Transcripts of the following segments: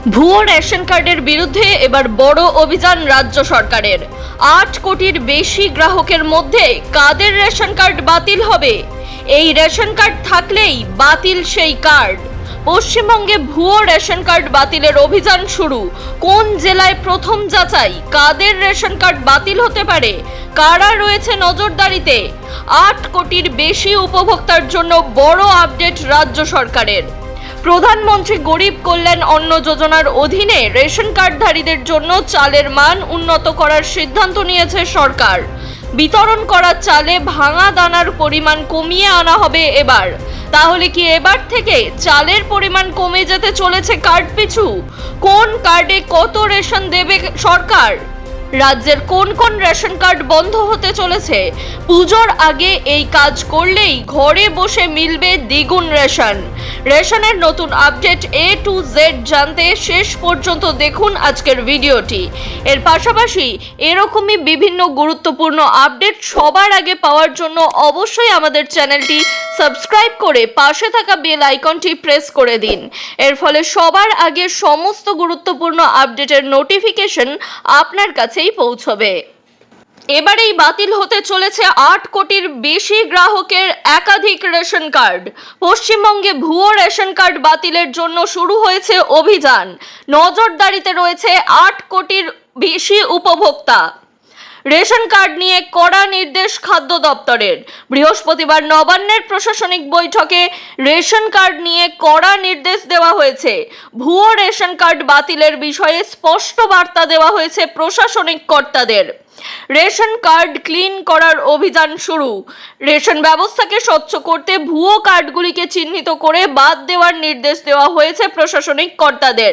ভুয়ো রেশন কার্ডের বিরুদ্ধে এবার বড় অভিযান রাজ্য সরকারের। 8 কোটির বেশি গ্রাহকের মধ্যে কাদের রেশন কার্ড বাতিল হবে? এই রেশন কার্ড থাকলেই বাতিল সেই কার্ড। পশ্চিমবঙ্গে ভুয়ো রেশন কার্ড বাতিলের অভিযান শুরু। কোন জেলায় প্রথম যাচাই? কাদের রেশন কার্ড বাতিল হতে পারে? কারা রয়েছে নজরদারিতে? 8 কোটির বেশি উপভোক্তার জন্য বড় আপডেট রাজ্য সরকারের। প্রধানমন্ত্রী গরিব কল্যাণ অন্ন যোজনার অধীনে রেশন কার্ডধারীদের জন্য চালের মান উন্নত করার সিদ্ধান্ত নিয়েছে সরকার। বিতরণ করা চালে ভাঙা দানার পরিমাণ কমিয়ে আনা হবে এবার। তাহলে কি এবার থেকে চালের পরিমাণ কমে যেতে চলেছে কার্ড পিছু? কোন কার্ডে কত রেশন দেবে সরকার? রাজ্যের কোন কোন রেশন কার্ড বন্ধ হতে চলেছে? পুজোর আগে এই কাজ করলেই ঘরে বসে মিলবে দ্বিগুণ রেশন। রেশনের নতুন আপডেট A to Z জানতে শেষ পর্যন্ত দেখুন আজকের ভিডিওটি। এর পাশাপাশি এরকমই বিভিন্ন গুরুত্বপূর্ণ আপডেট সবার আগে পাওয়ার জন্য অবশ্যই আমাদের চ্যানেলটি সাবস্ক্রাইব করে পাশে থাকা বেল আইকনটি প্রেস করে দিন। এর ফলে সবার আগে সমস্ত গুরুত্বপূর্ণ আপডেটের নোটিফিকেশন আপনার কাছেই পৌঁছবে। এবারেই বাতিল হতে চলেছে 8 কোটির বেশি গ্রাহকের একাধিক রেশন কার্ড। পশ্চিমবঙ্গে ভুয়ো রেশন কার্ড বাতিলের জন্য শুরু হয়েছে অভিযান। নজরদারিতে রয়েছে 8 কোটির বেশি উপভোক্তা। রেশন কার্ড নিয়ে কড়া নির্দেশ খাদ্য দপ্তরের। বৃহস্পতিবার নবান্নের প্রশাসনিক বৈঠকে রেশন কার্ড নিয়ে কড়া নির্দেশ দেওয়া হয়েছে। ভুয়ো রেশন কার্ড বাতিলের বিষয়ে স্পষ্ট বার্তা দেওয়া হয়েছে প্রশাসনিক কর্তাদের। রেশন কার্ড ক্লিন করার অভিযান শুরু। রেশন ব্যবস্থাকে স্বচ্ছ করতে ভুয়ো কার্ডগুলিকে চিহ্নিত করে বাদ দেওয়ার নির্দেশ দেওয়া হয়েছে প্রশাসনিক কর্তাদের।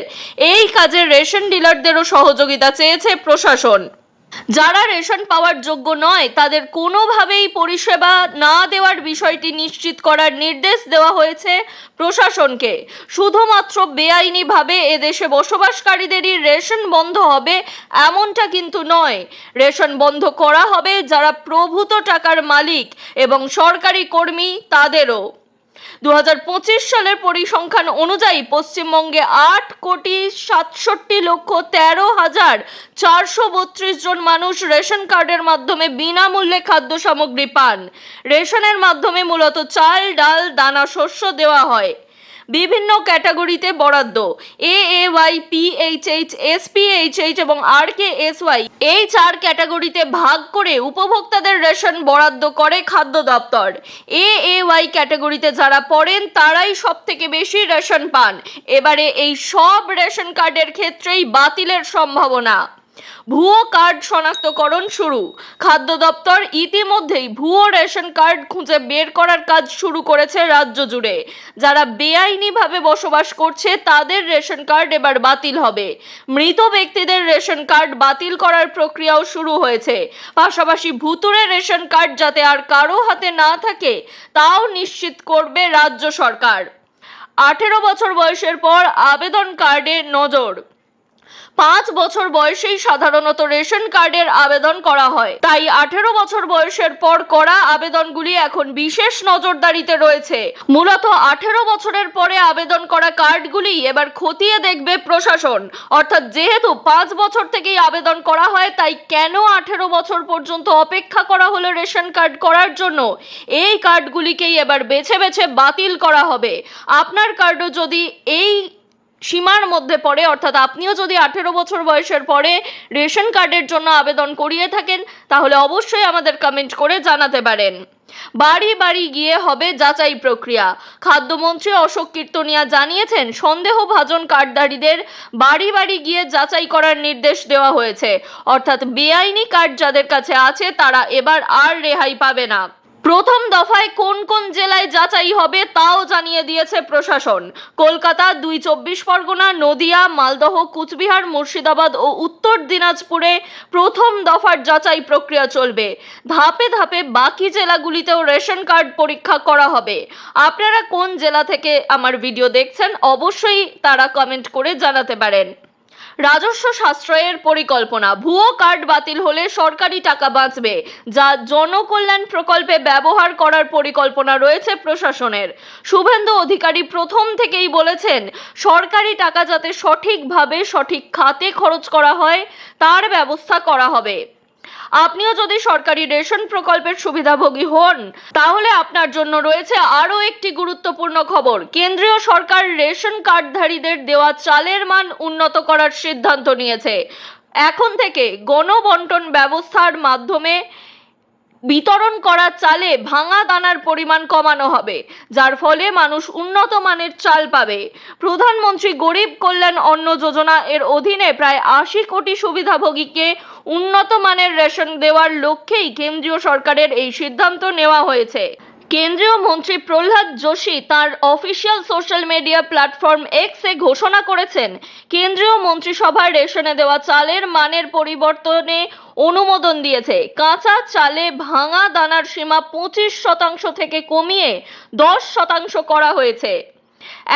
এই কাজে রেশন ডিলারদেরও সহযোগিতা চেয়েছে প্রশাসন। যারা রেশন পাওয়ার যোগ্য নয় তাদের কোনোভাবেই পরিষেবা না দেওয়ার বিষয়টি নিশ্চিত করার নির্দেশ দেওয়া হয়েছে প্রশাসনকে। শুধুমাত্র বেআইনিভাবে এদেশে বসবাসকারীদেরই রেশন বন্ধ হবে এমনটা কিন্তু নয়। রেশন বন্ধ করা হবে যারা প্রভূত টাকার মালিক এবং সরকারি কর্মী তাদেরও। 2025 সালের পরিসংখ্যান অনুযায়ী পশ্চিমবঙ্গে 8,67,13,432 জন মানুষ রেশন কার্ডের মাধ্যমে বিনামূল্যে খাদ্য সামগ্রী পান। রেশনের মাধ্যমে মূলত চাল, ডাল, দানা শস্য দেওয়া হয়। বিভিন্ন ক্যাটাগরিতে বরাদ্দ AAY, PHH, SPHH এবং RKSY এই 4 ক্যাটাগরিতে ভাগ করে উপভোক্তাদের রেশন বরাদ্দ করে খাদ্য দপ্তর। AAY ক্যাটাগরিতে যারা পড়েন তারাই সবথেকে বেশি রেশন পান। এবারে এই সব রেশন কার্ডের ক্ষেত্রেই বাতিলের সম্ভাবনা। ভুয়ো কার্ড শনাক্তকরণ শুরু। খাদ্য দপ্তর ইতিমধ্যেই ভুয়ো রেশন কার্ড খুঁজে বের করার কাজ শুরু করেছে রাজ্য জুড়ে। যারা বেআইনিভাবে বসবাস করছে তাদের রেশন কার্ড এবার বাতিল হবে। মৃত ব্যক্তিদের রেশন কার্ড বাতিল করার প্রক্রিয়াও শুরু হয়েছে। পাশাপাশি ভুতুড়ে রেশন কার্ড যাতে আর কারো হাতে না থাকে তাও নিশ্চিত করবে রাজ্য সরকার। 18 বছর বয়সের পর আবেদন কার্ডে নজর। 5 বছর বয়সেই সাধারণত রেশন কার্ডের আবেদন করা হয়, তাই 18 বছর বয়সের পর করা আবেদনগুলি এখন বিশেষ নজরদারিতে রয়েছে। মূলত 18 বছরের পরে আবেদন করা কার্ডগুলি এবার খতিয়ে দেখবে প্রশাসন। অর্থাৎ যেহেতু 5 বছর থেকেই আবেদন করা হয়, তাই কেন 18 বছর পর্যন্ত অপেক্ষা করা হলো রেশন কার্ড করার জন্য? এই কার্ডগুলিকেই এবার বেছে বেছে বাতিল করা হবে। আপনার কার্ডও যদি এই সীমার মধ্যে পড়ে, অর্থাৎ আপনিও যদি 18 বছর বয়সের পরে রেশন কার্ডের জন্য আবেদন করিয়ে থাকেন তাহলে অবশ্যই আমাদের কমেন্ট করে জানাতে পারেন। বাড়ি বাড়ি গিয়ে হবে যাচাই প্রক্রিয়া। খাদ্যমন্ত্রী অশোক কীর্তনিয়া জানিয়েছেন, সন্দেহভাজন কার্ডধারীদের বাড়ি বাড়ি গিয়ে যাচাই করার নির্দেশ দেওয়া হয়েছে। অর্থাৎ বেআইনি কার্ড যাদের কাছে আছে তারা এবার আর রেহাই পাবে না। প্রথম দফায় কোন কোন জেলায় যাচাই হবে তাও জানিয়ে দিয়েছে প্রশাসন। কলকাতা, 2 চব্বিশ পরগনা, নদিয়া, মালদহ, কুচবিহার, মুর্শিদাবাদ ও উত্তর দিনাজপুরে প্রথম দফার যাচাই প্রক্রিয়া চলবে। ধাপে ধাপে বাকি জেলাগুলিতেও রেশন কার্ড পরীক্ষা করা হবে। আপনারা কোন জেলা থেকে আমার ভিডিও দেখছেন অবশ্যই তারা কমেন্ট করে জানাতে পারেন। রাজস্ব সাশ্রয়ের পরিকল্পনা। ভুয়ো কার্ড বাতিল হলে সরকারি টাকা বাঁচবে, যা জনকল্যাণ প্রকল্পে ব্যবহার করার পরিকল্পনা রয়েছে প্রশাসনের। শুভেন্দু অধিকারী প্রথম থেকেই বলেছেন, সরকারি টাকা যাতে সঠিকভাবে সঠিক খাতে খরচ করা হয় তার ব্যবস্থা করা হবে। আপনিও যদি সরকারি রেশন প্রকল্পের সুবিধাভোগী হন, তাহলে আপনার জন্য রয়েছে আরও একটি গুরুত্বপূর্ণ খবর। কেন্দ্রীয় সরকার রেশন কার্ডধারীদের দেওয়া চালের মান উন্নত করার সিদ্ধান্ত নিয়েছে। এখন থেকে গণবণ্টন ব্যবস্থার মাধ্যমে বিতরণ করা চালে ভাঙা দানার পরিমাণ কমানো হবে, যার ফলে মানুষ উন্নত মানের চাল পাবে। প্রধানমন্ত্রী গরিব কল্যাণ অন্ন যোজনা এর অধীনে প্রায় ৮০ কোটি সুবিধাভোগীকে উন্নত মানের রেশন দেওয়ার লক্ষ্যেই কেন্দ্রীয় সরকারের এই সিদ্ধান্ত নেওয়া হয়েছে। কেন্দ্রীয় মন্ত্রী প্রহ্লাদ যোশী তার অফিসিয়াল সোশ্যাল মিডিয়া প্ল্যাটফর্ম এক্সে ঘোষণা করেছেন, কেন্দ্রীয় মন্ত্রিসভার রেশনে দেওয়া চালের মানের পরিবর্তনে অনুমোদন দিয়েছে। কাঁচা চালে ভাঙা দানার সীমা 25% থেকে কমিয়ে 10% করা হয়েছে।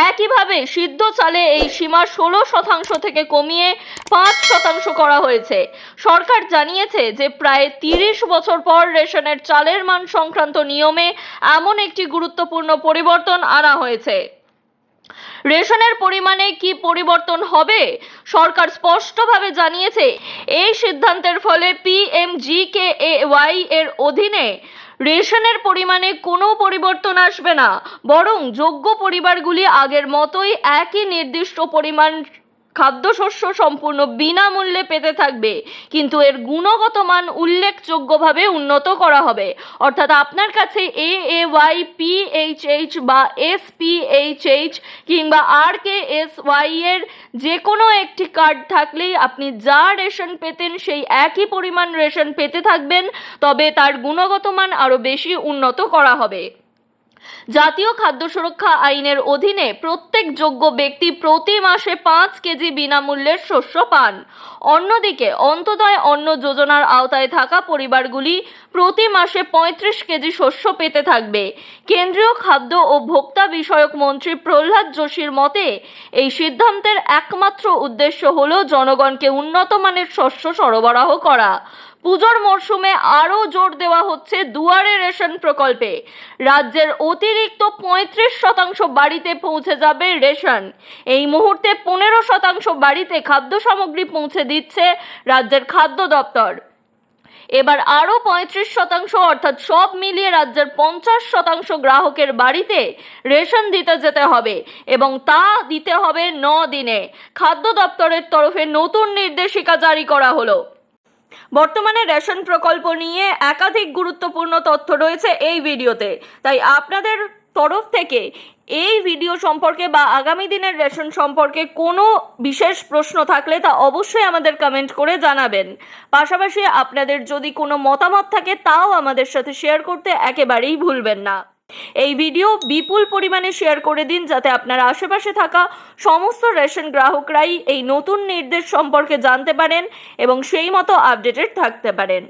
একইভাবে সিদ্ধ চালে এই সীমা 16% থেকে কমিয়ে 5% করা হয়েছে। সরকার জানিয়েছে যে প্রায় 30 বছর পর রেশনের চালের মান সংক্রান্ত নিয়মে এমন একটি গুরুত্বপূর্ণ পরিবর্তন আনা হয়েছে। রেশনের পরিমাণে কি পরিবর্তন হবে? সরকার স্পষ্টভাবে জানিয়েছে, এই সিদ্ধান্তের ফলে PMGKAY এর অধীনে রেশনের পরিমাণে কোনো পরিবর্তন আসবে না, বরং যোগ্য পরিবারগুলি আগের মতোই একই নির্দিষ্ট পরিমাণ খাদ্যশস্য সম্পূর্ণ বিনামূল্যে পেতে থাকবে, কিন্তু এর গুণগত মান উল্লেখযোগ্যভাবে উন্নত করা হবে। অর্থাৎ আপনার কাছে AAY, PHH বা SPHH কিংবা RKSY এর যে কোনো একটি কার্ড থাকলেই আপনি যা রেশন পেতেন সেই একই পরিমাণ রেশন পেতে থাকবেন, তবে তার গুণগত মান আরও বেশি উন্নত করা হবে। জাতীয় খাদ্য সুরক্ষা আইনের অধীনে প্রত্যেক যোগ্য ব্যক্তি প্রতি মাসে 5 কেজি বিনামূল্যের শস্য পান। অন্যদিকে অন্তোদয় অন্ন যোজনার আওতায় থাকা পরিবারগুলি প্রতি মাসে 35 কেজি শস্য পেতে থাকবে। কেন্দ্রীয় খাদ্য ও ভোক্তা বিষয়ক মন্ত্রী প্রহ্লাদ যোশীর মতে, এই সিদ্ধান্তের একমাত্র উদ্দেশ্য হল জনগণকে উন্নত মানের শস্য সরবরাহ করা। পুজোর মরশুমে আরও জোর দেওয়া হচ্ছে দুয়ারে রেশন প্রকল্পে। রাজ্যের অতিরিক্ত 35% বাড়িতে পৌঁছে যাবে রেশন। এই মুহূর্তে 15% বাড়িতে খাদ্য সামগ্রী পৌঁছে দিচ্ছে রাজ্যের খাদ্য দপ্তর। এবার আরও 35% অর্থাৎ সব মিলিয়ে রাজ্যের 50% গ্রাহকের বাড়িতে রেশন দিতে যেতে হবে এবং তা দিতে হবে 9 দিনে। খাদ্য দপ্তরের তরফে নতুন নির্দেশিকা জারি করা হলো। বর্তমানে রেশন প্রকল্প নিয়ে একাধিক গুরুত্বপূর্ণ তথ্য রয়েছে এই ভিডিওতে, তাই আপনাদের তরফ থেকে এই ভিডিও সম্পর্কে বা আগামী দিনের রেশন সম্পর্কে কোনো বিশেষ প্রশ্ন থাকলে তা অবশ্যই আমাদের কমেন্ট করে জানাবেন। পাশাপাশি আপনাদের যদি কোনো মতামত থাকে তাও আমাদের সাথে শেয়ার করতে একেবারেই ভুলবেন না। এই ভিডিও বিপুল পরিমাণে শেয়ার করে দিন, যাতে আপনার আশেপাশে থাকা সমস্ত রেশন গ্রাহকরাই এই নতুন নির্দেশ সম্পর্কে জানতে পারেন এবং সেই মতো আপডেটেড থাকতে পারেন।